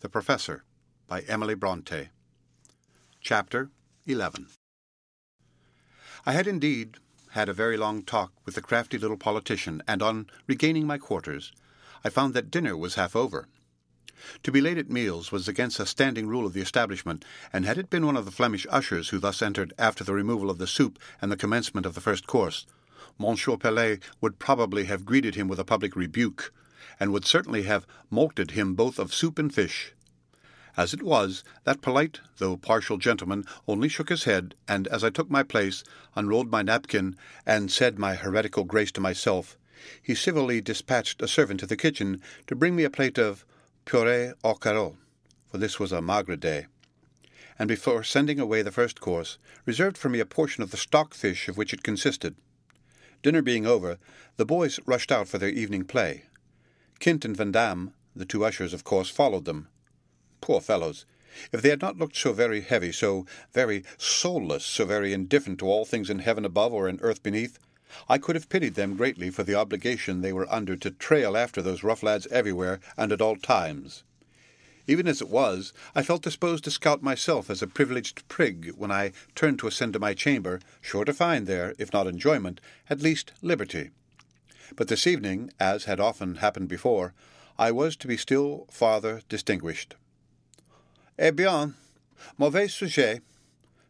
The Professor by Emily Brontë. Chapter 11. I had indeed had a very long talk with the crafty little politician, and on regaining my quarters, I found that dinner was half over. To be late at meals was against a standing rule of the establishment, and had it been one of the Flemish ushers who thus entered after the removal of the soup and the commencement of the first course, Monsieur Pelet would probably have greeted him with a public rebuke, and would certainly have mulcted him both of soup and fish. As it was, that polite, though partial gentleman only shook his head, and as I took my place, unrolled my napkin, and said my heretical grace to myself, he civilly dispatched a servant to the kitchen to bring me a plate of purée au carreau, for this was a maigre day, and before sending away the first course, reserved for me a portion of the stockfish of which it consisted. Dinner being over, the boys rushed out for their evening play. Kint and Vandame, the two ushers, of course, followed them. Poor fellows! If they had not looked so very heavy, so very soulless, so very indifferent to all things in heaven above or in earth beneath, I could have pitied them greatly for the obligation they were under to trail after those rough lads everywhere and at all times. Even as it was, I felt disposed to scout myself as a privileged prig when I turned to ascend to my chamber, sure to find there, if not enjoyment, at least liberty. But this evening, as had often happened before, I was to be still farther distinguished. "Eh bien, mauvais sujet,"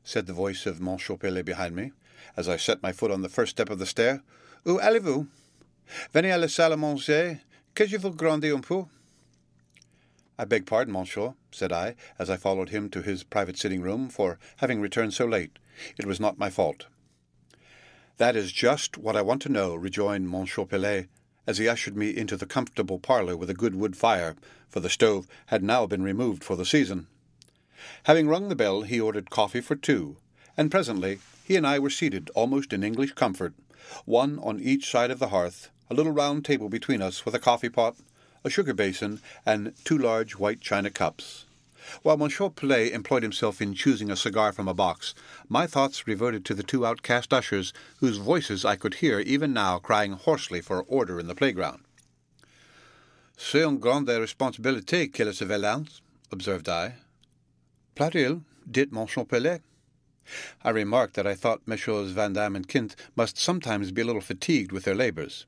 said the voice of Monsieur Pelet behind me, as I set my foot on the first step of the stair. "Où allez-vous? Venez à la salle à manger, que je vous gronder un peu." "I beg pardon, monsieur," said I, as I followed him to his private sitting-room, for having returned so late. It was not my fault. "That is just what I want to know," rejoined Monsieur Pelet, as he ushered me into the comfortable parlour with a good wood fire, for the stove had now been removed for the season. Having rung the bell, he ordered coffee for two, and presently he and I were seated almost in English comfort, one on each side of the hearth, a little round table between us with a coffee-pot, a sugar-basin, and two large white china cups. While Monsieur Pelet employed himself in choosing a cigar from a box, my thoughts reverted to the two outcast ushers, whose voices I could hear even now crying hoarsely for order in the playground. "C'est une grande responsabilité que la surveillance," observed I. "Platil," dit Monsieur Pelet. I remarked that I thought Messieurs Vandame and Kint must sometimes be a little fatigued with their labours.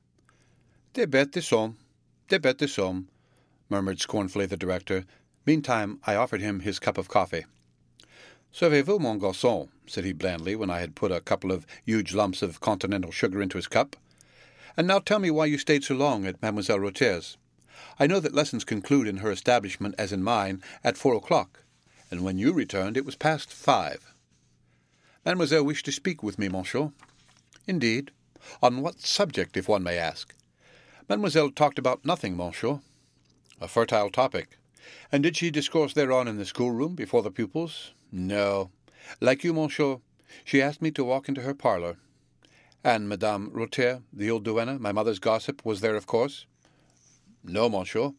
"Des bêtes sont, murmured scornfully the director. Meantime I offered him his cup of coffee. "Savez-vous, mon garçon," said he blandly, when I had put a couple of huge lumps of continental sugar into his cup. "And now tell me why you stayed so long at Mademoiselle Rothier's. I know that lessons conclude in her establishment, as in mine, at 4 o'clock, and when you returned it was past 5. "Mademoiselle wished to speak with me, monsieur." "Indeed? On what subject, if one may ask?" "Mademoiselle talked about nothing, monsieur." "A fertile topic. And did she discourse thereon in the schoolroom before the pupils?" "No. Like you, monsieur, she asked me to walk into her parlour." "And Madame Rothier, the old duenna, my mother's gossip, was there, of course?" "No, monsieur.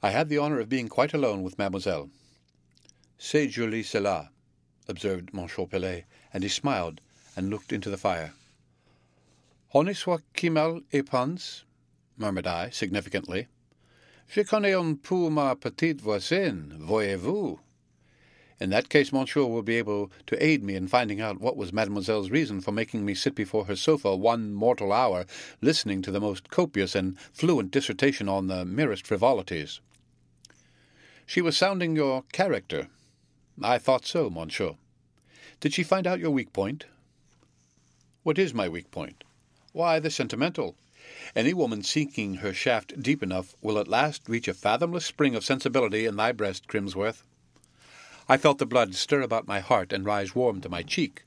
I had the honour of being quite alone with mademoiselle." "C'est joli cela," observed Monsieur Pelet, and he smiled and looked into the fire. "Honnête soit qui mal y pense," murmured I, significantly. "Je connais un peu ma petite voisine, voyez-vous." "In that case, monsieur will be able to aid me in finding out what was mademoiselle's reason for making me sit before her sofa one mortal hour, listening to the most copious and fluent dissertation on the merest frivolities." "She was sounding your character." "I thought so, monsieur." "Did she find out your weak point?" "What is my weak point?" "Why, the sentimental. Any woman seeking her shaft deep enough will at last reach a fathomless spring of sensibility in thy breast, Crimsworth." I felt the blood stir about my heart and rise warm to my cheek.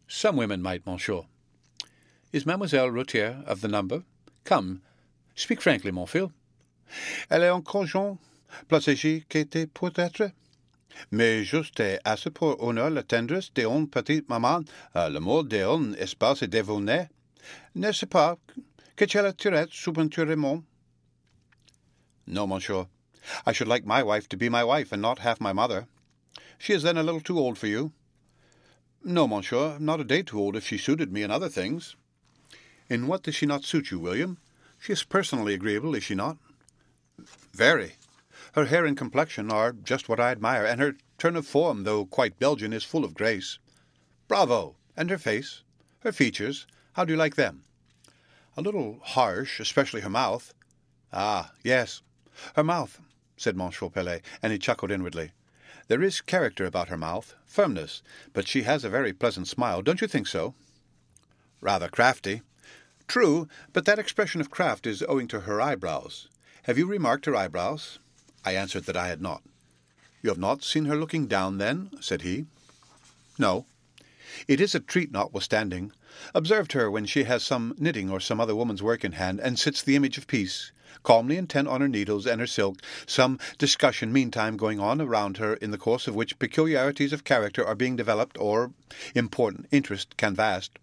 "Some women might, monsieur." "Is Mademoiselle Rothier of the number? Come, speak frankly, mon fils." "Elle est encore jeune, plus âgée qu'était peut-être, mais juste assez pour honor la tendresse d'une petite maman, l'amour d'un espace dévonné. N'est-ce pas que tu la tirettes subventionnement?" "No, monsieur. I should like my wife to be my wife, and not half my mother." "She is then a little too old for you?" "No, monsieur, not a day too old if she suited me in other things." "In what does she not suit you, William? She is personally agreeable, is she not?" "Very. Her hair and complexion are just what I admire, and her turn of form, though quite Belgian, is full of grace. Bravo! And her face? Her features? How do you like them? A little harsh, especially her mouth. Ah, yes, her mouth, said Monsieur Pelet, and he chuckled inwardly. There is character about her mouth, firmness, but she has a very pleasant smile, don't you think so? Rather crafty. True, but that expression of craft is owing to her eyebrows. Have you remarked her eyebrows? I answered that I had not. You have not seen her looking down, then? Said he. No. It is a treat notwithstanding. Observed her when she has some knitting or some other woman's work in hand, and sits the image of peace, calmly intent on her needles and her silk, some discussion meantime going on around her, in the course of which peculiarities of character are being developed, or important interest canvassed.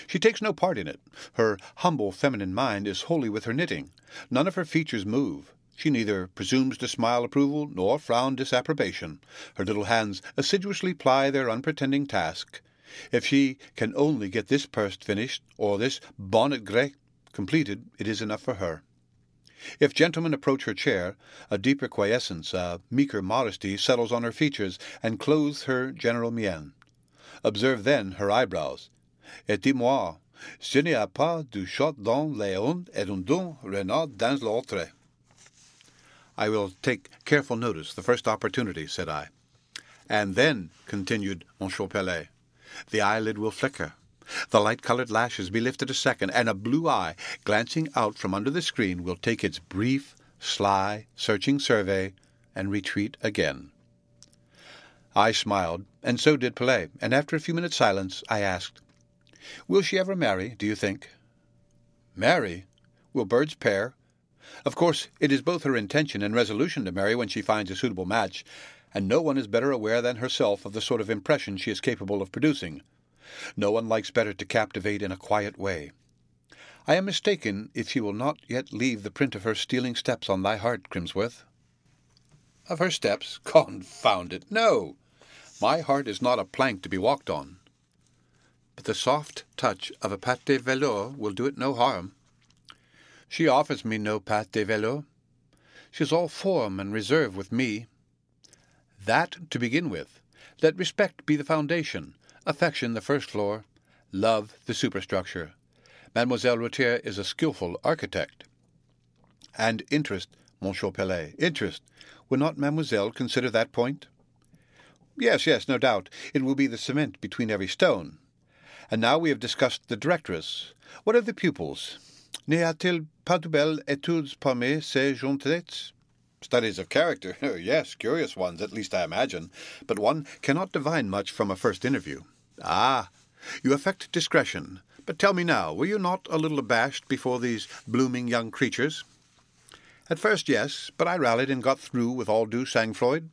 She takes no part in it. Her humble feminine mind is wholly with her knitting. None of her features move. She neither presumes to smile approval nor frown disapprobation. Her little hands assiduously ply their unpretending task. If she can only get this purse finished, or this bonnet grec completed, it is enough for her. If gentlemen approach her chair, a deeper quiescence, a meeker modesty settles on her features and clothes her general mien. Observe then her eyebrows. Et dis-moi, ce n'y a pas du shot dans l'un et un don renard dans l'autre. I will take careful notice the first opportunity, said I. And then, continued Monsieur Pelet, the eyelid will flicker, the light-coloured lashes be lifted a second, and a blue eye, glancing out from under the screen, will take its brief, sly, searching survey, and retreat again. I smiled, and so did Pelet, and after a few minutes' silence, I asked, Will she ever marry, do you think? Marry? Will birds pair? Of course, it is both her intention and resolution to marry when she finds a suitable match, and no one is better aware than herself of the sort of impression she is capable of producing. No one likes better to captivate in a quiet way. I am mistaken if she will not yet leave the print of her stealing steps on thy heart, Crimsworth. Of her steps? Confound it, no! My heart is not a plank to be walked on. But the soft touch of a patte de velours will do it no harm. She offers me no patte de velours. She is all form and reserve with me. That to begin with. Let respect be the foundation, affection the first floor, love the superstructure. Mademoiselle Routier is a skilful architect. And interest, Monsieur Pelet, interest. Will not Mademoiselle consider that point? Yes, no doubt. It will be the cement between every stone. And now we have discussed the directress. What of the pupils? N'y a-t-il pas de belles études parmi ces jeunesses? Studies of character, yes, curious ones, at least I imagine, but one cannot divine much from a first interview. Ah, you affect discretion. But tell me now, were you not a little abashed before these blooming young creatures? At first, yes, but I rallied and got through with all due sang-froid.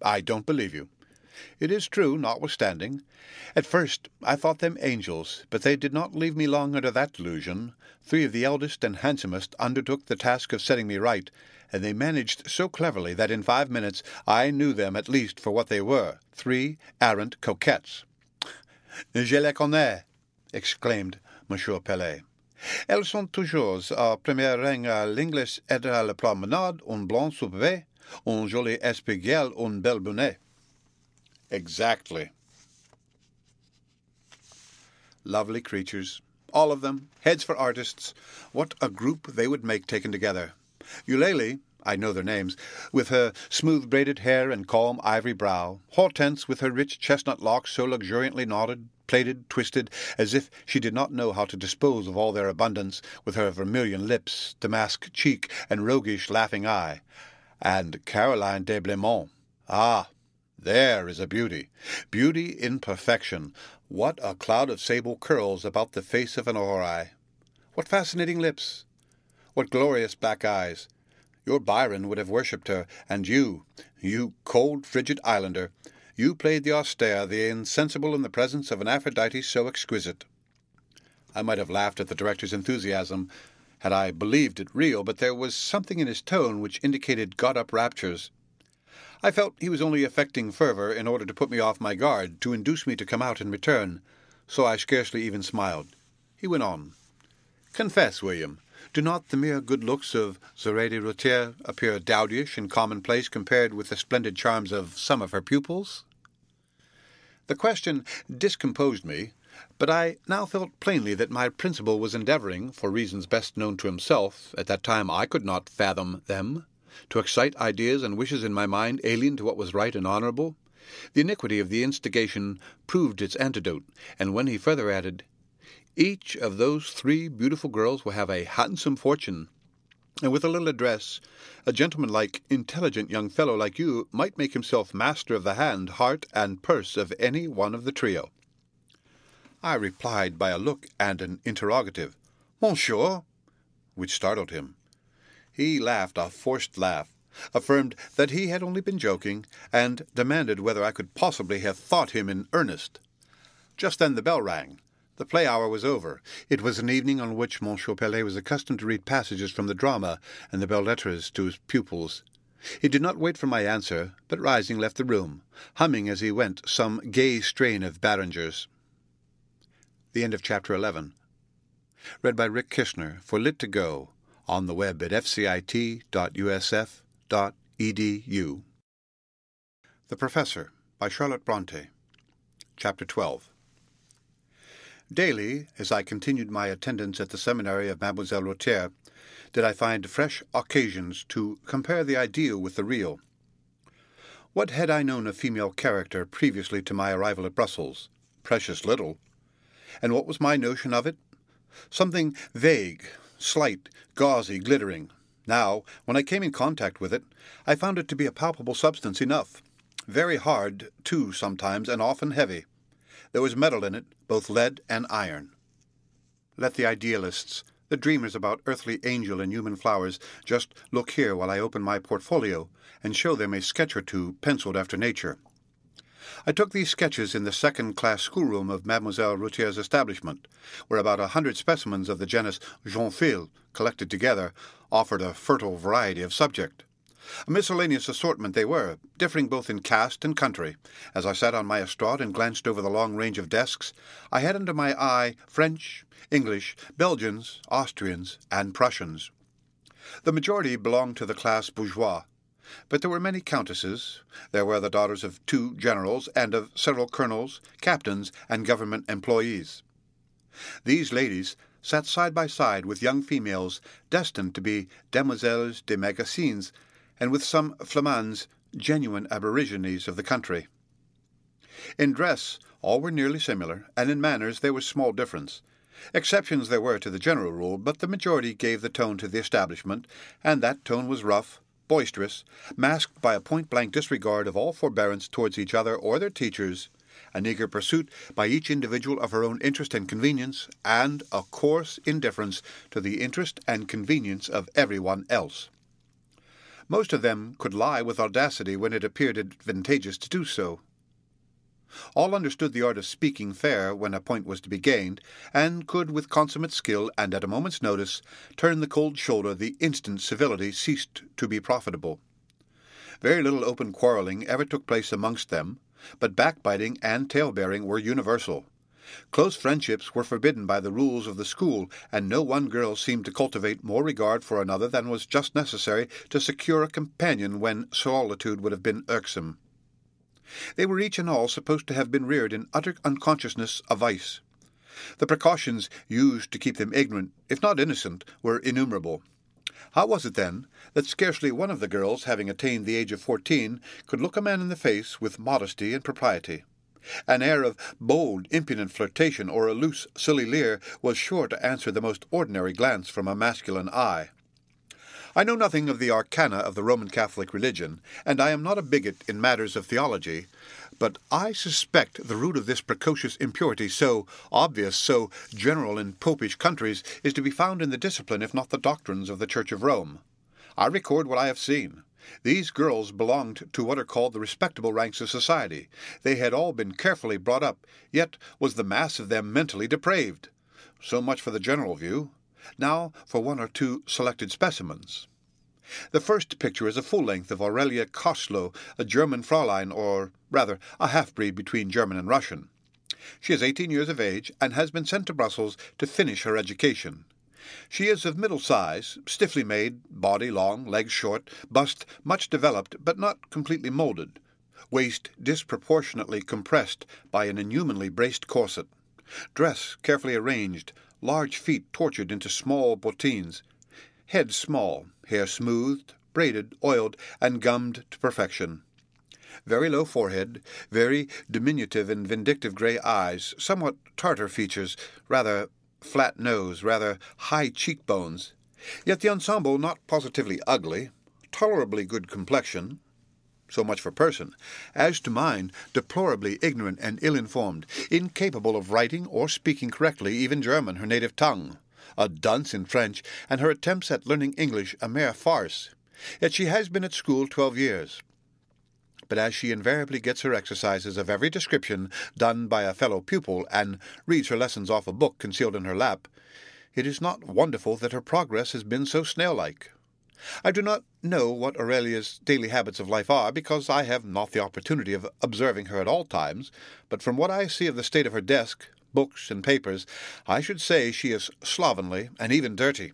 I don't believe you. It is true, notwithstanding. At first I thought them angels, but they did not leave me long under that delusion. 3 of the eldest and handsomest undertook the task of setting me right, and they managed so cleverly that in 5 minutes I knew them at least for what they were, 3 arrant coquettes. Je les connais, exclaimed Monsieur Pelet. Elles sont toujours au premier rang à l'English et à la promenade, un blanc souper, un joli espiguel, un bel bonnet. Exactly. Lovely creatures, all of them, heads for artists. What a group they would make taken together. Eulalie, I know their names, with her smooth-braided hair and calm ivory brow, Hortense with her rich chestnut locks so luxuriantly knotted, plaited, twisted, as if she did not know how to dispose of all their abundance, with her vermilion lips, damask cheek, and roguish laughing eye, and Caroline de Blemont. Ah, there is a beauty, beauty in perfection. What a cloud of sable curls about the face of an houri! What fascinating lips! What glorious black eyes! Your Byron would have worshipped her, and you cold, frigid islander, you played the austere, the insensible in the presence of an Aphrodite so exquisite. I might have laughed at the director's enthusiasm, had I believed it real, but there was something in his tone which indicated got-up raptures. I felt he was only affecting fervour in order to put me off my guard, to induce me to come out and return, so I scarcely even smiled. He went on. Confess, William, Do not the mere good looks of Zoraide de Routier appear dowdyish and commonplace compared with the splendid charms of some of her pupils? The question discomposed me, but I now felt plainly that my principal was endeavouring, for reasons best known to himself, at that time I could not fathom them, to excite ideas and wishes in my mind alien to what was right and honourable. The iniquity of the instigation proved its antidote, and when he further added, "Each of those 3 beautiful girls will have a handsome fortune, and with a little address, a gentleman-like, intelligent young fellow like you might make himself master of the hand, heart, and purse of any one of the trio," I replied by a look and an interrogative, "Monsieur," which startled him. He laughed a forced laugh, affirmed that he had only been joking, and demanded whether I could possibly have thought him in earnest. Just then the bell rang. The play hour was over. It was an evening on which Monsieur Pelet was accustomed to read passages from the drama and the belles lettres to his pupils. He did not wait for my answer, but rising left the room, humming as he went some gay strain of Barringer's. The end of Chapter 11. Read by Rick Kishner for Lit2Go, on the web at fcit.usf.edu. The Professor, by Charlotte Brontë. Chapter 12. Daily, as I continued my attendance at the seminary of Mademoiselle Routier, did I find fresh occasions to compare the ideal with the real. What had I known of female character previously to my arrival at Brussels? Precious little. And what was my notion of it? Something vague, slight, gauzy, glittering. Now, when I came in contact with it, I found it to be a palpable substance enough. Very hard, too, sometimes, and often heavy. There was metal in it, both lead and iron. Let the idealists, the dreamers about earthly angel and human flowers, just look here while I open my portfolio and show them a sketch or 2 penciled after nature. I took these sketches in the second-class schoolroom of Mademoiselle Routier's establishment, where about 100 specimens of the genus Jonquille, collected together, offered a fertile variety of subject. A miscellaneous assortment they were, differing both in caste and country. As I sat on my estrade and glanced over the long range of desks, I had under my eye French, English, Belgians, Austrians, and Prussians. The majority belonged to the class bourgeois, but there were many countesses. There were the daughters of 2 generals and of several colonels, captains, and government employees. These ladies sat side by side with young females destined to be demoiselles de magazines, and with some Flamands, genuine aborigines of the country. In dress, all were nearly similar, and in manners there was small difference. Exceptions there were to the general rule, but the majority gave the tone to the establishment, and that tone was rough, boisterous, masked by a point-blank disregard of all forbearance towards each other or their teachers, an eager pursuit by each individual of her own interest and convenience, and a coarse indifference to the interest and convenience of everyone else. Most of them could lie with audacity when it appeared advantageous to do so. All understood the art of speaking fair when a point was to be gained, and could with consummate skill and at a moment's notice turn the cold shoulder the instant civility ceased to be profitable. Very little open quarrelling ever took place amongst them, but backbiting and tale-bearing were universal. Close friendships were forbidden by the rules of the school, and no one girl seemed to cultivate more regard for another than was just necessary to secure a companion when solitude would have been irksome. They were each and all supposed to have been reared in utter unconsciousness of vice. The precautions used to keep them ignorant, if not innocent, were innumerable. How was it, then, that scarcely one of the girls, having attained the age of 14, could look a man in the face with modesty and propriety? An air of bold, impudent flirtation or a loose, silly leer was sure to answer the most ordinary glance from a masculine eye. I know nothing of the arcana of the Roman Catholic religion, and I am not a bigot in matters of theology, but I suspect the root of this precocious impurity, so obvious, so general in popish countries, is to be found in the discipline, if not the doctrines, of the Church of Rome. I record what I have seen. These girls belonged to what are called the respectable ranks of society. They had all been carefully brought up, yet was the mass of them mentally depraved. So much for the general view. Now for 1 or 2 selected specimens. The first picture is a full length of Aurelia Koslow, a German Fräulein, or rather a half-breed between German and Russian. She is 18 years of age, and has been sent to Brussels to finish her education. She is of middle size, stiffly made, body long, legs short, bust much developed but not completely moulded, waist disproportionately compressed by an inhumanly braced corset, dress carefully arranged, large feet tortured into small bottines, head small, hair smoothed, braided, oiled, and gummed to perfection. Very low forehead, very diminutive and vindictive grey eyes, somewhat Tartar features, rather flat nose, rather high cheekbones, yet the ensemble not positively ugly, tolerably good complexion. So much for person. As to mine, deplorably ignorant and ill-informed, incapable of writing or speaking correctly even German, her native tongue, a dunce in French, and her attempts at learning English a mere farce. Yet she has been at school 12 years. But as she invariably gets her exercises of every description done by a fellow pupil, and reads her lessons off a book concealed in her lap, it is not wonderful that her progress has been so snail-like. I do not know what Aurelia's daily habits of life are, because I have not the opportunity of observing her at all times, but from what I see of the state of her desk, books, and papers, I should say she is slovenly and even dirty.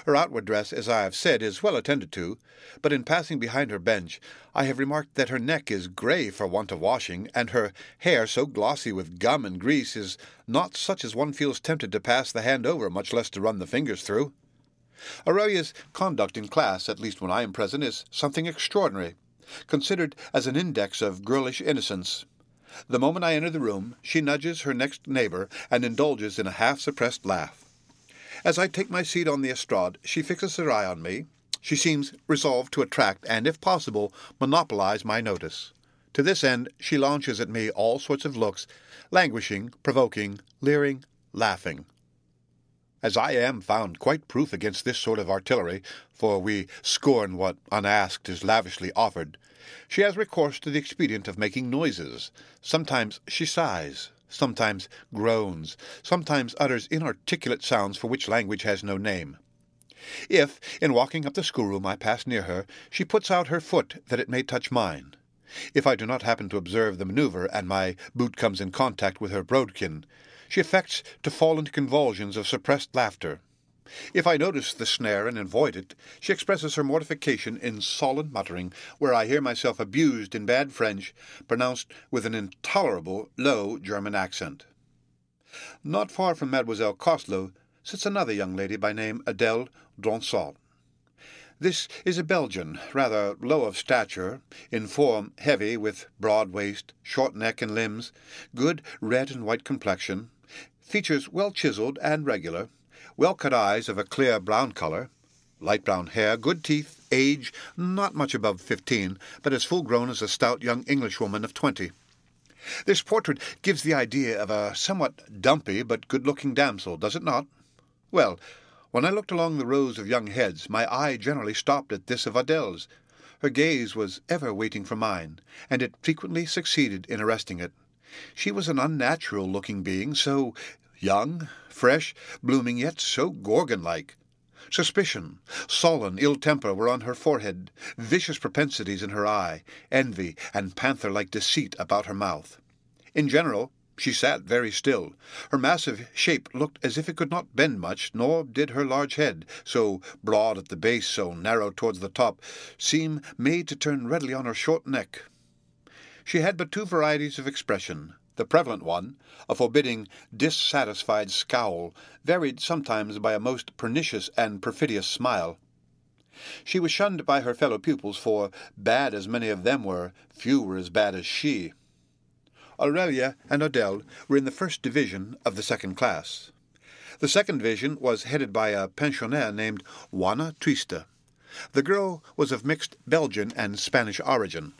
Her outward dress, as I have said, is well attended to, but in passing behind her bench I have remarked that her neck is grey for want of washing, and her hair so glossy with gum and grease is not such as one feels tempted to pass the hand over, much less to run the fingers through. Aurelia's conduct in class, at least when I am present, is something extraordinary, considered as an index of girlish innocence. The moment I enter the room, she nudges her next neighbour and indulges in a half-suppressed laugh. As I take my seat on the estrade, she fixes her eye on me. She seems resolved to attract and, if possible, monopolize my notice. To this end, she launches at me all sorts of looks, languishing, provoking, leering, laughing. As I am found quite proof against this sort of artillery, for we scorn what, unasked, is lavishly offered, she has recourse to the expedient of making noises. Sometimes she sighs, sometimes groans, sometimes utters inarticulate sounds for which language has no name. If, in walking up the schoolroom, I pass near her, she puts out her foot that it may touch mine. If I do not happen to observe the maneuver, and my boot comes in contact with her brodequin, she affects to fall into convulsions of suppressed laughter. If I notice the snare and avoid it, she expresses her mortification in sullen muttering, where I hear myself abused in bad French, pronounced with an intolerable low German accent. Not far from Mademoiselle Coslow sits another young lady by name Adèle Dronsalt. This is a Belgian, rather low of stature, in form heavy, with broad waist, short neck and limbs, good red and white complexion, features well chiselled and regular, well-cut eyes of a clear brown colour, light brown hair, good teeth, age not much above 15, but as full-grown as a stout young Englishwoman of 20. This portrait gives the idea of a somewhat dumpy but good-looking damsel, does it not? Well, when I looked along the rows of young heads, my eye generally stopped at this of Adèle's. Her gaze was ever waiting for mine, and it frequently succeeded in arresting it. She was an unnatural-looking being, so young, fresh, blooming, yet so Gorgon-like. Suspicion, sullen ill-temper were on her forehead, vicious propensities in her eye, envy and panther-like deceit about her mouth. In general, she sat very still. Her massive shape looked as if it could not bend much, nor did her large head, so broad at the base, so narrow towards the top, seem made to turn readily on her short neck. She had but two varieties of expression. The prevalent one, a forbidding, dissatisfied scowl, varied sometimes by a most pernicious and perfidious smile. She was shunned by her fellow-pupils, for, bad as many of them were, few were as bad as she. Aurelia and Adèle were in the first division of the second class. The second division was headed by a pensionnaire named Juana Triste. The girl was of mixed Belgian and Spanish origin.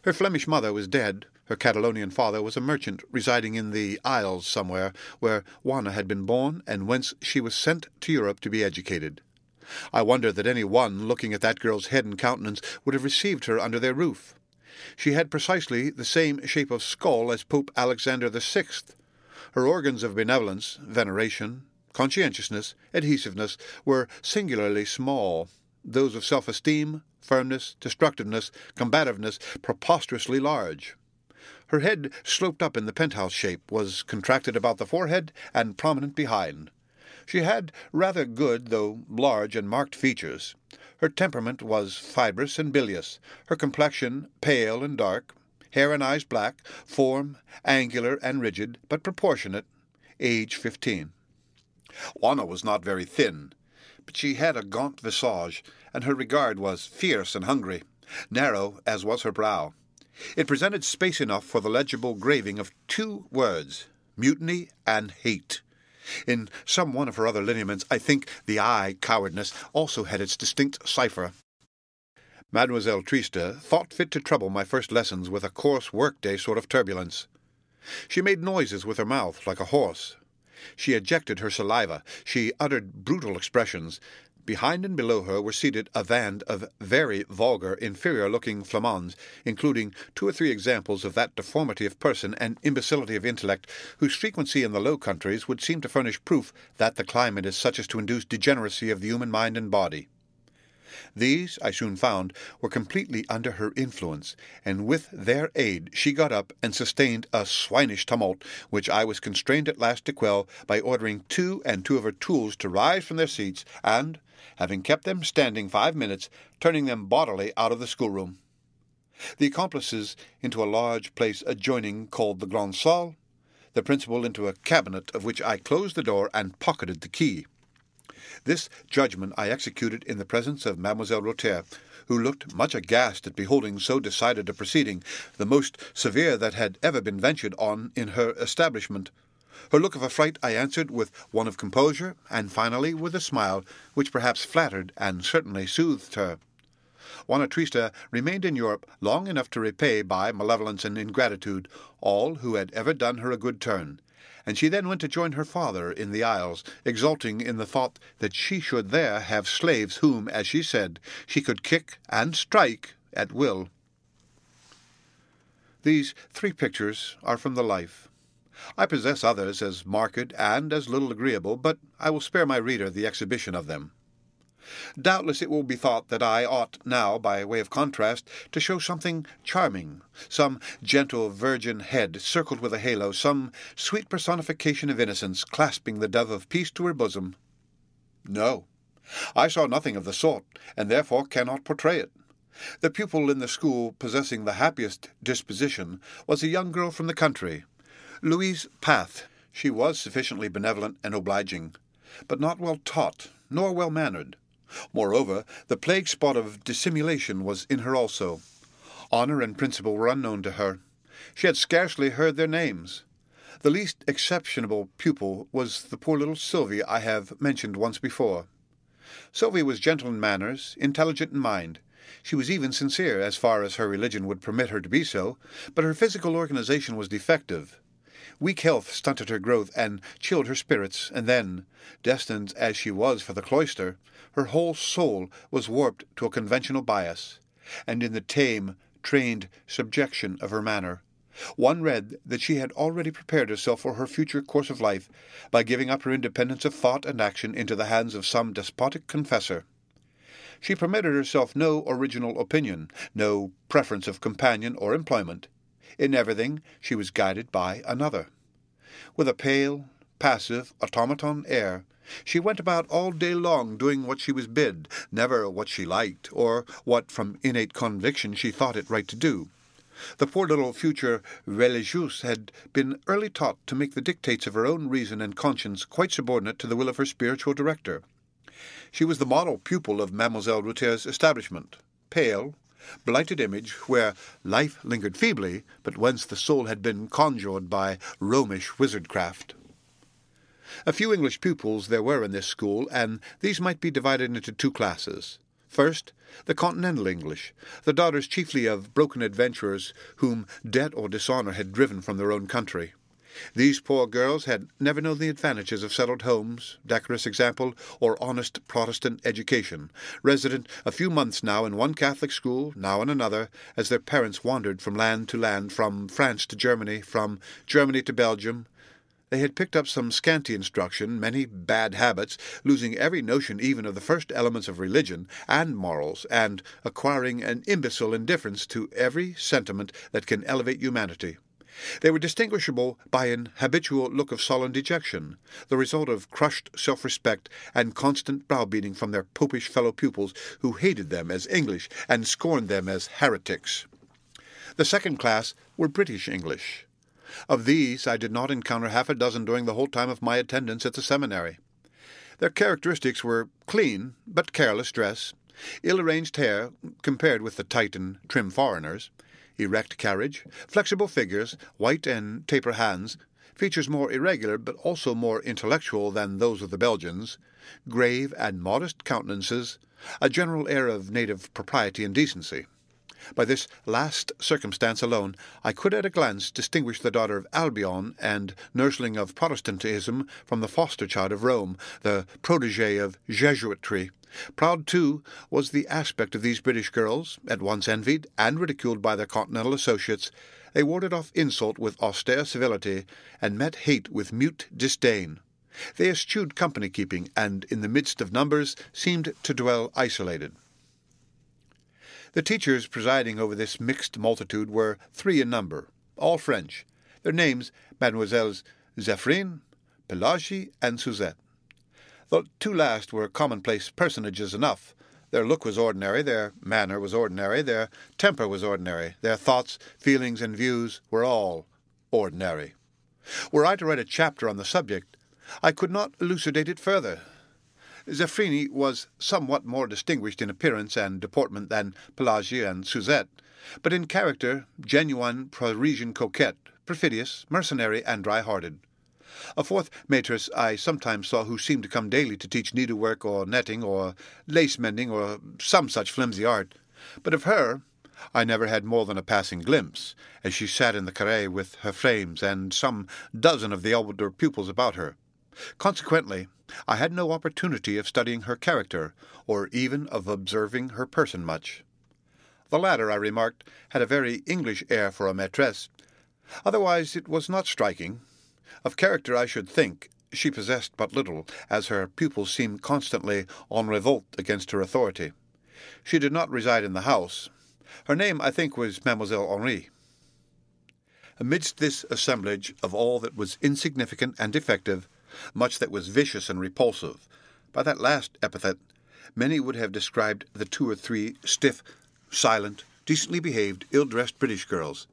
Her Flemish mother was dead. Her Catalonian father was a merchant residing in the Isles somewhere, where Juana had been born, and whence she was sent to Europe to be educated. I wonder that any one, looking at that girl's head and countenance, would have received her under their roof. She had precisely the same shape of skull as Pope Alexander VI. Her organs of benevolence, veneration, conscientiousness, adhesiveness, were singularly small. Those of self-esteem, firmness, destructiveness, combativeness, preposterously large. Her head sloped up in the penthouse shape, was contracted about the forehead, and prominent behind. She had rather good, though large and marked features. Her temperament was fibrous and bilious, her complexion pale and dark, hair and eyes black, form angular and rigid, but proportionate, age 15. Juana was not very thin, but she had a gaunt visage, and her regard was fierce and hungry, narrow as was her brow. It presented space enough for the legible graving of 2 words, mutiny and hate. In some one of her other lineaments, I think the I, cowardice, also had its distinct cipher. Mademoiselle Triste thought fit to trouble my first lessons with a coarse work-day sort of turbulence. She made noises with her mouth like a horse. She ejected her saliva. She uttered brutal expressions. Behind and below her were seated a band of very vulgar, inferior-looking Flamands, including 2 or 3 examples of that deformity of person and imbecility of intellect whose frequency in the Low Countries would seem to furnish proof that the climate is such as to induce degeneracy of the human mind and body. These, I soon found, were completely under her influence, and with their aid she got up and sustained a swinish tumult, which I was constrained at last to quell by ordering 2 and 2 of her tools to rise from their seats, and, having kept them standing 5 minutes, turning them bodily out of the schoolroom. The accomplices into a large place adjoining called the Grande Salle, the principal into a cabinet of which I closed the door and pocketed the key. This judgment I executed in the presence of Mademoiselle Rotier, who looked much aghast at beholding so decided a proceeding, the most severe that had ever been ventured on in her establishment. Her look of affright I answered with one of composure, and finally with a smile, which perhaps flattered and certainly soothed her. Juana Triste remained in Europe long enough to repay by malevolence and ingratitude all who had ever done her a good turn, and she then went to join her father in the Isles, exulting in the thought that she should there have slaves whom, as she said, she could kick and strike at will. These 3 pictures are from the life. I possess others as marked and as little agreeable, but I will spare my reader the exhibition of them. Doubtless it will be thought that I ought now, by way of contrast, to show something charming, some gentle virgin head circled with a halo, some sweet personification of innocence clasping the dove of peace to her bosom. No, I saw nothing of the sort, and therefore cannot portray it. The pupil in the school possessing the happiest disposition was a young girl from the country, Louise Path. She was sufficiently benevolent and obliging, but not well taught, nor well mannered. Moreover, the plague spot of dissimulation was in her also. Honour and principle were unknown to her. She had scarcely heard their names. The least exceptionable pupil was the poor little Sylvie I have mentioned once before. Sylvie was gentle in manners, intelligent in mind. She was even sincere, as far as her religion would permit her to be so, but her physical organization was defective. Weak health stunted her growth and chilled her spirits, and then, destined as she was for the cloister, her whole soul was warped to a conventional bias, and in the tame, trained subjection of her manner, one read that she had already prepared herself for her future course of life by giving up her independence of thought and action into the hands of some despotic confessor. She permitted herself no original opinion, no preference of companion or employment. In everything she was guided by another. With a pale, passive, automaton air, she went about all day long doing what she was bid, never what she liked, or what from innate conviction she thought it right to do. The poor little future religieuse had been early taught to make the dictates of her own reason and conscience quite subordinate to the will of her spiritual director. She was the model pupil of Mademoiselle Routier's establishment, pale, blighted image, where life lingered feebly, but whence the soul had been conjured by Romish wizardcraft. A few English pupils there were in this school, and these might be divided into 2 classes. First, the continental English, the daughters chiefly of broken adventurers whom debt or dishonour had driven from their own country. These poor girls had never known the advantages of settled homes, decorous example, or honest Protestant education, resident a few months now in one Catholic school, now in another, as their parents wandered from land to land, from France to Germany, from Germany to Belgium. They had picked up some scanty instruction, many bad habits, losing every notion even of the first elements of religion and morals, and acquiring an imbecile indifference to every sentiment that can elevate humanity. They were distinguishable by an habitual look of sullen dejection, the result of crushed self-respect and constant browbeating from their popish fellow-pupils who hated them as English and scorned them as heretics. The second class were British English. Of these I did not encounter half a dozen during the whole time of my attendance at the seminary. Their characteristics were clean but careless dress, ill-arranged hair compared with the tight and trim foreigners, erect carriage, flexible figures, white and taper hands, features more irregular but also more intellectual than those of the Belgians, grave and modest countenances, a general air of native propriety and decency. By this last circumstance alone I could at a glance distinguish the daughter of Albion and nursling of Protestantism from the foster-child of Rome, the protégée of Jesuitry. Proud, too, was the aspect of these British girls, at once envied and ridiculed by their continental associates. They warded off insult with austere civility, and met hate with mute disdain. They eschewed company-keeping, and in the midst of numbers seemed to dwell isolated. The teachers presiding over this mixed multitude were 3 in number, all French, their names Mademoiselles Zéphirine, Pelagie, and Suzette. The 2 last were commonplace personages enough. Their look was ordinary, their manner was ordinary, their temper was ordinary, their thoughts, feelings, and views were all ordinary. Were I to write a chapter on the subject, I could not elucidate it further. Zéphirine was somewhat more distinguished in appearance and deportment than Pelagie and Suzette, but in character genuine Parisian coquette, perfidious, mercenary, and dry-hearted. A 4th maitress I sometimes saw who seemed to come daily to teach needlework or netting or lace-mending or some such flimsy art, but of her I never had more than a passing glimpse, as she sat in the carré with her frames and some dozen of the elder pupils about her. Consequently, I had no opportunity of studying her character, or even of observing her person much. The latter, I remarked, had a very English air for a maitresse. Otherwise it was not striking. Of character, I should think, she possessed but little, as her pupils seemed constantly en revolt against her authority. She did not reside in the house. Her name, I think, was Mademoiselle Henri. Amidst this assemblage of all that was insignificant and defective, much that was vicious and repulsive, by that last epithet many would have described the 2 or 3 stiff, silent, decently behaved, ill-dressed British girls.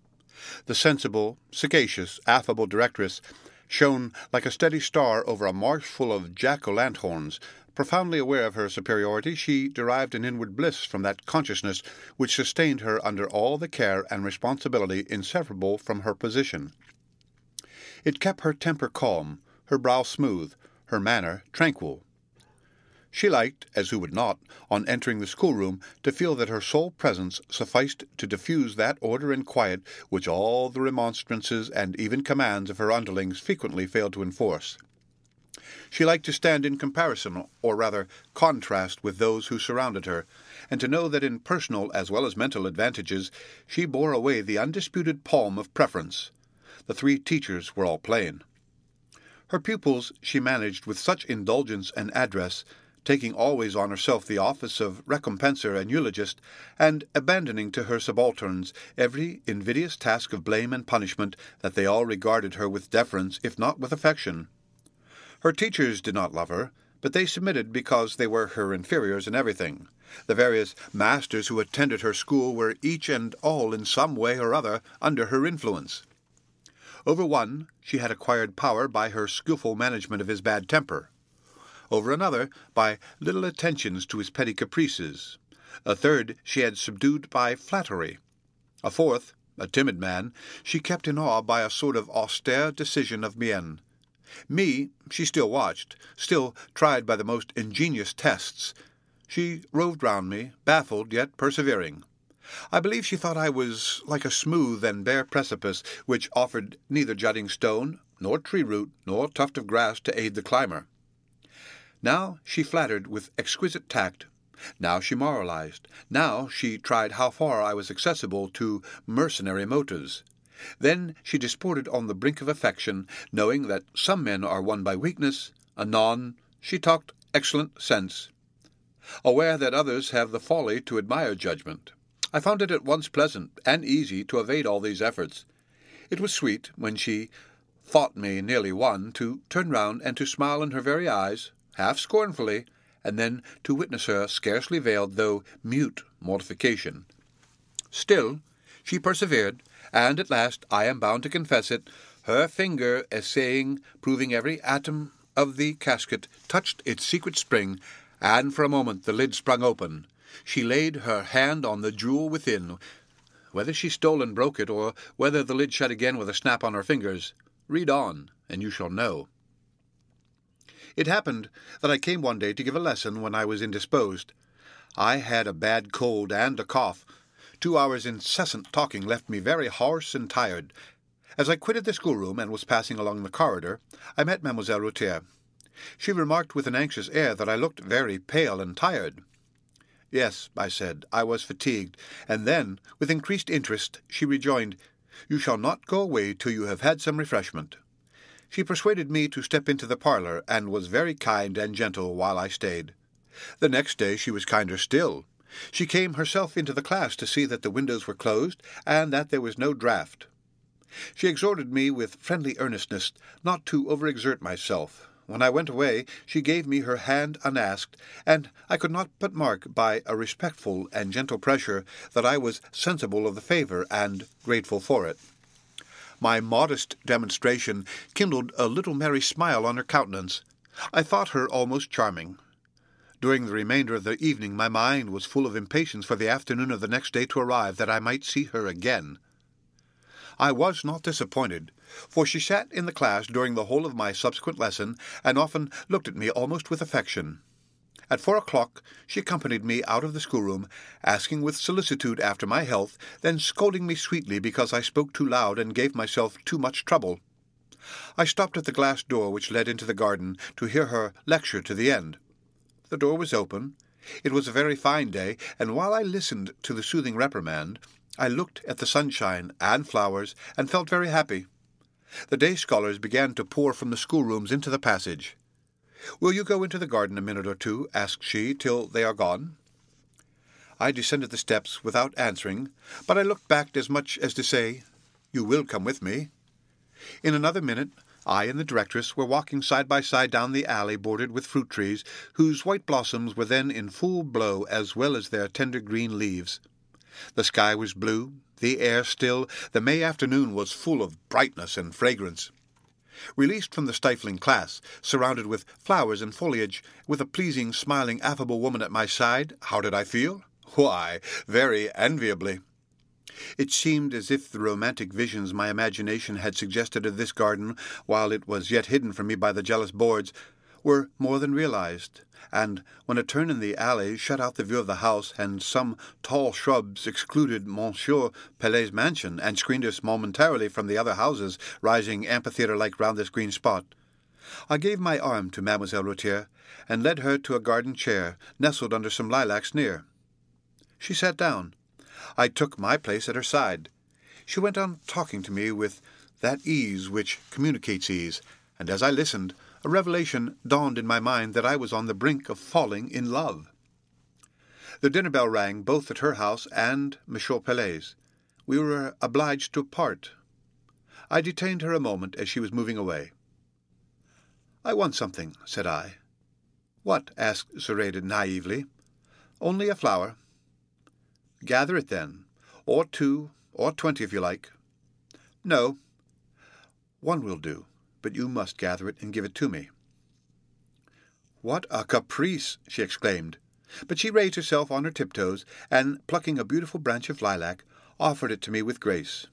The sensible, sagacious, affable directress shone like a steady star over a marsh full of jack-o'-lanthorns. Profoundly aware of her superiority, she derived an inward bliss from that consciousness which sustained her under all the care and responsibility inseparable from her position. It kept her temper calm, her brow smooth, her manner tranquil. She liked, as who would not, on entering the schoolroom, to feel that her sole presence sufficed to diffuse that order and quiet which all the remonstrances and even commands of her underlings frequently failed to enforce. She liked to stand in comparison, or rather contrast, with those who surrounded her, and to know that in personal as well as mental advantages she bore away the undisputed palm of preference. The 3 teachers were all plain. Her pupils she managed with such indulgence and address, taking always on herself the office of recompenser and eulogist, and abandoning to her subalterns every invidious task of blame and punishment, that they all regarded her with deference, if not with affection. Her teachers did not love her, but they submitted because they were her inferiors in everything. The various masters who attended her school were each and all in some way or other under her influence. Over one she had acquired power by her skilful management of his bad temper. Over another by little attentions to his petty caprices. A third she had subdued by flattery. A 4th, a timid man, she kept in awe by a sort of austere decision of mien. Me she still watched, still tried by the most ingenious tests. She roved round me, baffled yet persevering. I believe she thought I was like a smooth and bare precipice, which offered neither jutting stone, nor tree root, nor tuft of grass to aid the climber. Now she flattered with exquisite tact. Now she moralized. Now she tried how far I was accessible to mercenary motives. Then she disported on the brink of affection, knowing that some men are won by weakness. Anon she talked excellent sense, aware that others have the folly to admire judgment. I found it at once pleasant and easy to evade all these efforts. It was sweet, when she thought me nearly won, to turn round and to smile in her very eyes, half scornfully, and then to witness her scarcely veiled, though mute, mortification. Still, she persevered, and at last, I am bound to confess it, her finger essaying, proving every atom of the casket, touched its secret spring, and for a moment the lid sprung open. She laid her hand on the jewel within. Whether she stole and broke it, or whether the lid shut again with a snap on her fingers, read on, and you shall know. It happened that I came one day to give a lesson when I was indisposed. I had a bad cold and a cough. 2 hours' incessant talking left me very hoarse and tired. As I quitted the schoolroom and was passing along the corridor, I met Mademoiselle Routier. She remarked with an anxious air that I looked very pale and tired. Yes, I said, I was fatigued, and then, with increased interest, she rejoined, You shall not go away till you have had some refreshment. She persuaded me to step into the parlour, and was very kind and gentle while I stayed. The next day she was kinder still. She came herself into the class to see that the windows were closed, and that there was no draught. She exhorted me with friendly earnestness not to overexert myself. When I went away, she gave me her hand unasked, and I could not but mark by a respectful and gentle pressure that I was sensible of the favour and grateful for it. My modest demonstration kindled a little merry smile on her countenance. I thought her almost charming. During the remainder of the evening my mind was full of impatience for the afternoon of the next day to arrive, that I might see her again. I was not disappointed, for she sat in the class during the whole of my subsequent lesson, and often looked at me almost with affection. At 4 o'clock she accompanied me out of the schoolroom, asking with solicitude after my health, then scolding me sweetly because I spoke too loud and gave myself too much trouble. I stopped at the glass door which led into the garden to hear her lecture to the end. The door was open. It was a very fine day, and while I listened to the soothing reprimand, I looked at the sunshine and flowers, and felt very happy. The day scholars began to pour from the schoolrooms into the passage. "Will you go into the garden a minute or two," asked she, "till they are gone?" I descended the steps without answering, but I looked back as much as to say, "You will come with me." In another minute I and the directress were walking side by side down the alley bordered with fruit trees, whose white blossoms were then in full blow as well as their tender green leaves. The sky was blue, the air still, the May afternoon was full of brightness and fragrance. Released from the stifling class, surrounded with flowers and foliage, with a pleasing, smiling, affable woman at my side, how did I feel? Why, very enviably. It seemed as if the romantic visions my imagination had suggested of this garden, while it was yet hidden from me by the jealous boards, were more than realized, and when a turn in the alley shut out the view of the house, and some tall shrubs excluded Monsieur Pelet's mansion, and screened us momentarily from the other houses rising amphitheatre-like round this green spot, I gave my arm to Mademoiselle Routier, and led her to a garden chair nestled under some lilacs near. She sat down. I took my place at her side. She went on talking to me with that ease which communicates ease, and as I listened, a revelation dawned in my mind that I was on the brink of falling in love. The dinner bell rang both at her house and Monsieur Pelet's. We were obliged to part. I detained her a moment as she was moving away. "I want something," said I. "What?" asked Zoraide naively. "Only a flower." "Gather it, then. Or 2, or 20, if you like." "No. 1 will do, but you must gather it and give it to me." "What a caprice!" she exclaimed. But she raised herself on her tiptoes, and, plucking a beautiful branch of lilac, offered it to me with grace.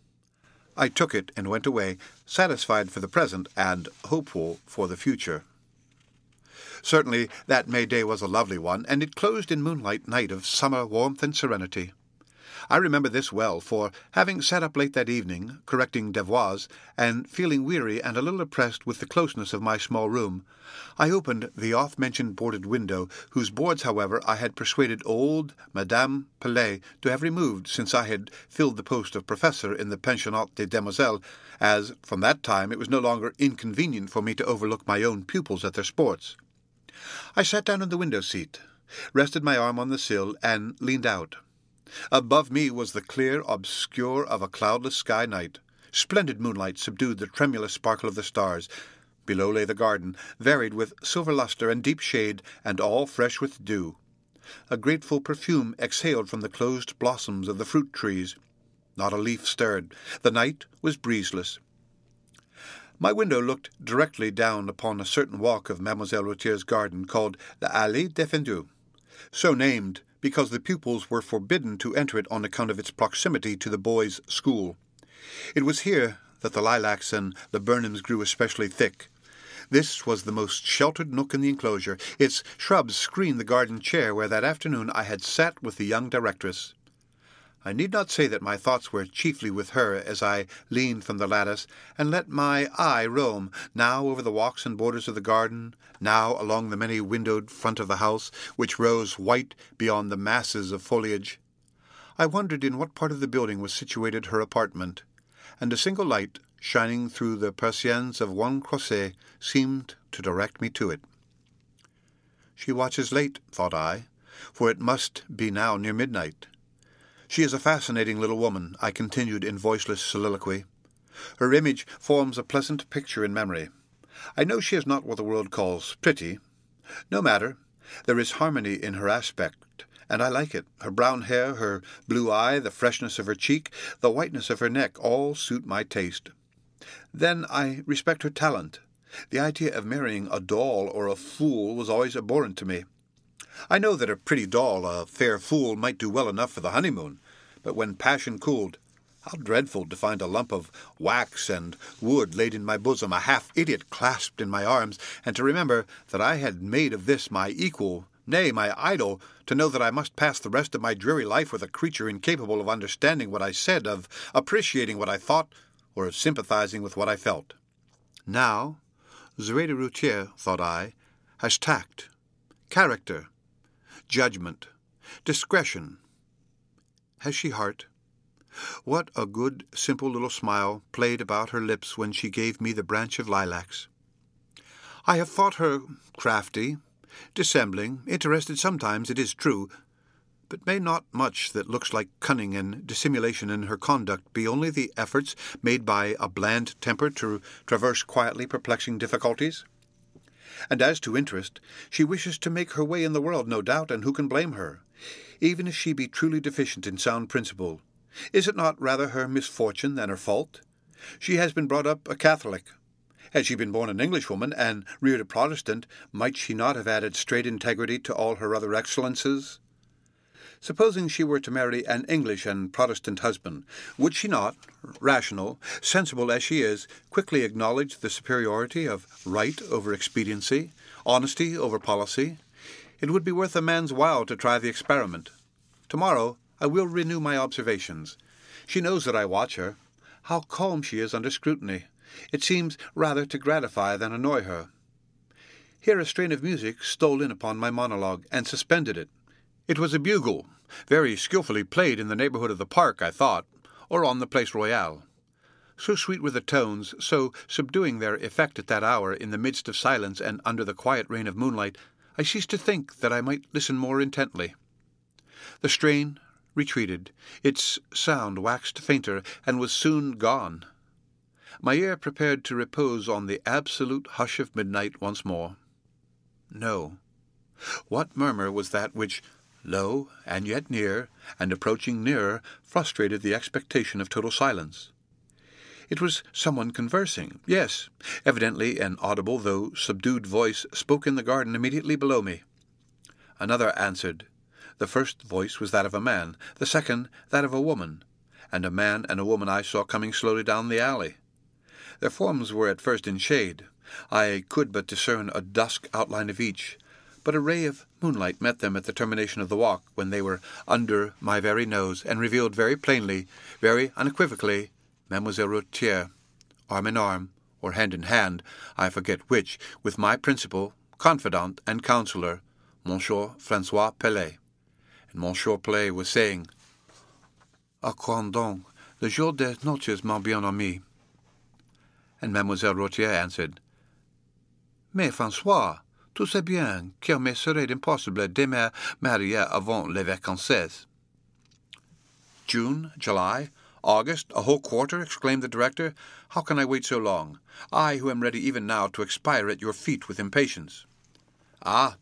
I took it and went away, satisfied for the present and hopeful for the future. Certainly that May day was a lovely one, and it closed in moonlight night of summer warmth and serenity. I remember this well, for, having sat up late that evening, correcting devoirs, and feeling weary and a little oppressed with the closeness of my small room, I opened the oft-mentioned boarded window, whose boards, however, I had persuaded old Madame Pelet to have removed since I had filled the post of professor in the Pensionnat des Demoiselles, as, from that time, it was no longer inconvenient for me to overlook my own pupils at their sports. I sat down in the window-seat, rested my arm on the sill, and leaned out. Above me was the clear obscure of a cloudless sky night, Splendid moonlight subdued the tremulous sparkle of the stars. Below lay the garden, varied with silver lustre and deep shade, and all fresh with dew. A grateful perfume exhaled from the closed blossoms of the fruit trees. Not a leaf stirred. The night was breezeless. My window looked directly down upon a certain walk of Mademoiselle Rothier's garden called the Allée Défendue, so named because the pupils were forbidden to enter it on account of its proximity to the boys' school. It was here that the lilacs and laburnums grew especially thick. This was the most sheltered nook in the enclosure. Its shrubs screened the garden chair where that afternoon I had sat with the young directress. I need not say that my thoughts were chiefly with her as I leaned from the lattice and let my eye roam, now over the walks and borders of the garden, now along the many-windowed front of the house, which rose white beyond the masses of foliage. I wondered in what part of the building was situated her apartment, and a single light, shining through the persiennes of one crochet, seemed to direct me to it. She watches late, thought I, for it must be now near midnight. She is a fascinating little woman, I continued in voiceless soliloquy. Her image forms a pleasant picture in memory. I know she is not what the world calls pretty. No matter. There is harmony in her aspect, and I like it. Her brown hair, her blue eye, the freshness of her cheek, the whiteness of her neck, all suit my taste. Then I respect her talent. The idea of marrying a doll or a fool was always abhorrent to me. I know that a pretty doll, a fair fool, might do well enough for the honeymoon, but when passion cooled, how dreadful to find a lump of wax and wood laid in my bosom, a half-idiot clasped in my arms, and to remember that I had made of this my equal, nay, my idol, to know that I must pass the rest of my dreary life with a creature incapable of understanding what I said, of appreciating what I thought, or of sympathizing with what I felt. Now, Zoe de Routier, thought I, has tact, character, judgment, discretion. Has she heart? What a good, simple little smile played about her lips when she gave me the branch of lilacs. I have thought her crafty, dissembling, interested sometimes, it is true, but may not much that looks like cunning and dissimulation in her conduct be only the efforts made by a bland temper to traverse quietly perplexing difficulties? And as to interest, she wishes to make her way in the world, no doubt, and who can blame her? Even if she be truly deficient in sound principle, is it not rather her misfortune than her fault? She has been brought up a Catholic. Had she been born an Englishwoman and reared a Protestant, might she not have added straight integrity to all her other excellences? Supposing she were to marry an English and Protestant husband, would she not, rational, sensible as she is, quickly acknowledge the superiority of right over expediency, honesty over policy? It would be worth a man's while to try the experiment. Tomorrow I will renew my observations. She knows that I watch her. How calm she is under scrutiny! It seems rather to gratify than annoy her. Here a strain of music stole in upon my monologue, and suspended it. It was a bugle, very skilfully played in the neighbourhood of the park, I thought, or on the Place Royale. So sweet were the tones, so subduing their effect at that hour, in the midst of silence and under the quiet rain of moonlight, I ceased to think that I might listen more intently. The strain retreated, its sound waxed fainter, and was soon gone. My ear prepared to repose on the absolute hush of midnight once more. No. What murmur was that which, low and yet near, and approaching nearer, frustrated the expectation of total silence? It was someone conversing. Yes, evidently an audible, though subdued voice spoke in the garden immediately below me. Another answered. The first voice was that of a man, the second that of a woman, and a man and a woman I saw coming slowly down the alley. Their forms were at first in shade. I could but discern a dusk outline of each, but a ray of moonlight met them at the termination of the walk, when they were under my very nose, and revealed very plainly, very unequivocally, Mademoiselle Routier, arm in arm, or hand in hand, I forget which, with my principal, confidant, and counsellor, Monsieur François Pelet. And Monsieur Pelet was saying, "À quand donc le jour des noces, mon bien-ami?" And Mademoiselle Routier answered, "Mais François, tu sais bien qu'il me serait impossible de me marier avant les vacances." June, July, August, a whole quarter? Exclaimed the director. How can I wait so long? I, who am ready even now to expire at your feet with impatience. Ah,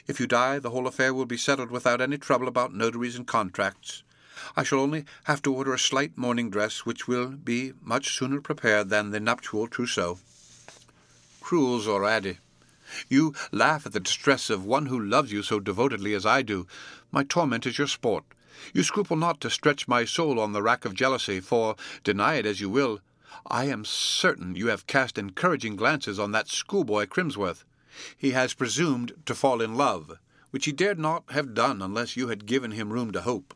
if you die, the whole affair will be settled without any trouble about notaries and contracts. I shall only have to order a slight mourning dress, which will be much sooner prepared than the nuptial trousseau. Cruel Zoraide! You laugh at the distress of one who loves you so devotedly as I do. My torment is your sport. You scruple not to stretch my soul on the rack of jealousy, for, deny it as you will, I am certain you have cast encouraging glances on that schoolboy Crimsworth. He has presumed to fall in love, which he dared not have done unless you had given him room to hope.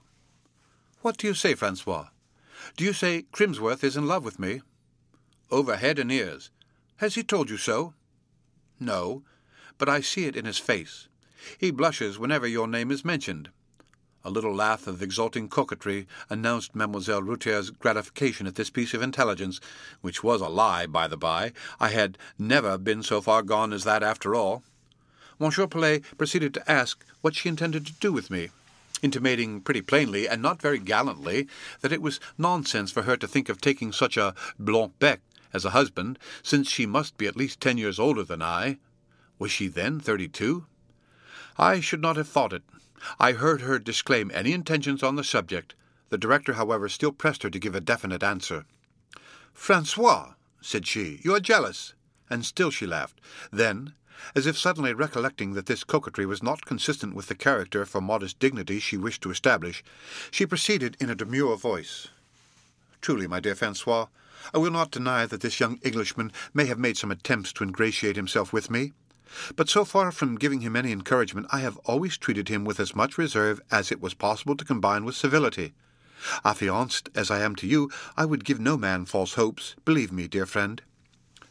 What do you say, Francois? Do you say Crimsworth is in love with me? Over head and ears. Has he told you so? No, but I see it in his face. He blushes whenever your name is mentioned. A little laugh of exulting coquetry announced Mademoiselle Routier's gratification at this piece of intelligence, which was a lie, by the by. I had never been so far gone as that after all. Monsieur Pelet proceeded to ask what she intended to do with me, intimating pretty plainly, and not very gallantly, that it was nonsense for her to think of taking such a blanc-bec as a husband, since she must be at least 10 years older than I. Was she then 32? I should not have thought it. I heard her disclaim any intentions on the subject. The director, however, still pressed her to give a definite answer. "Francois," said she, "you are jealous." And still she laughed. Then, as if suddenly recollecting that this coquetry was not consistent with the character for modest dignity she wished to establish, she proceeded in a demure voice. "Truly, my dear Francois, I will not deny that this young Englishman may have made some attempts to ingratiate himself with me. But so far from giving him any encouragement, I have always treated him with as much reserve as it was possible to combine with civility. Affianced as I am to you, I would give no man false hopes, believe me, dear friend."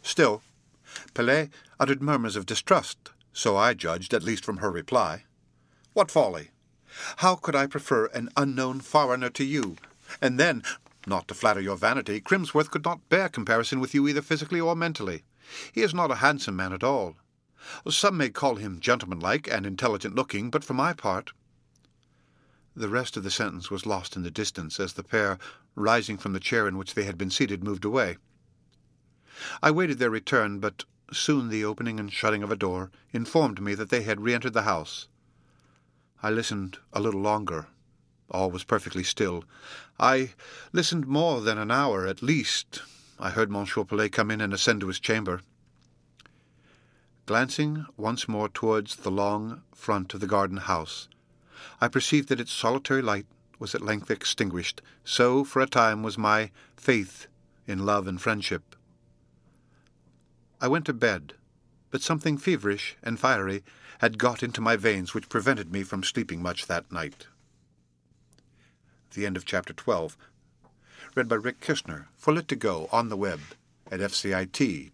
Still, Pelet uttered murmurs of distrust, so I judged, at least from her reply. "What folly! How could I prefer an unknown foreigner to you? And then, not to flatter your vanity, Crimsworth could not bear comparison with you either physically or mentally. He is not a handsome man at all. Some may call him gentlemanlike and intelligent-looking, but for my part—" The rest of the sentence was lost in the distance as the pair, rising from the chair in which they had been seated, moved away. I waited their return, but soon the opening and shutting of a door informed me that they had re-entered the house. I listened a little longer. All was perfectly still. I listened more than an hour at least. I heard Monsieur Pelet come in and ascend to his chamber. Glancing once more towards the long front of the garden house, I perceived that its solitary light was at length extinguished. So, for a time, was my faith in love and friendship. I went to bed, but something feverish and fiery had got into my veins which prevented me from sleeping much that night. The end of Chapter 12. Read by Rick Kirshner for Lit2Go on the web at fcit.usf.edu.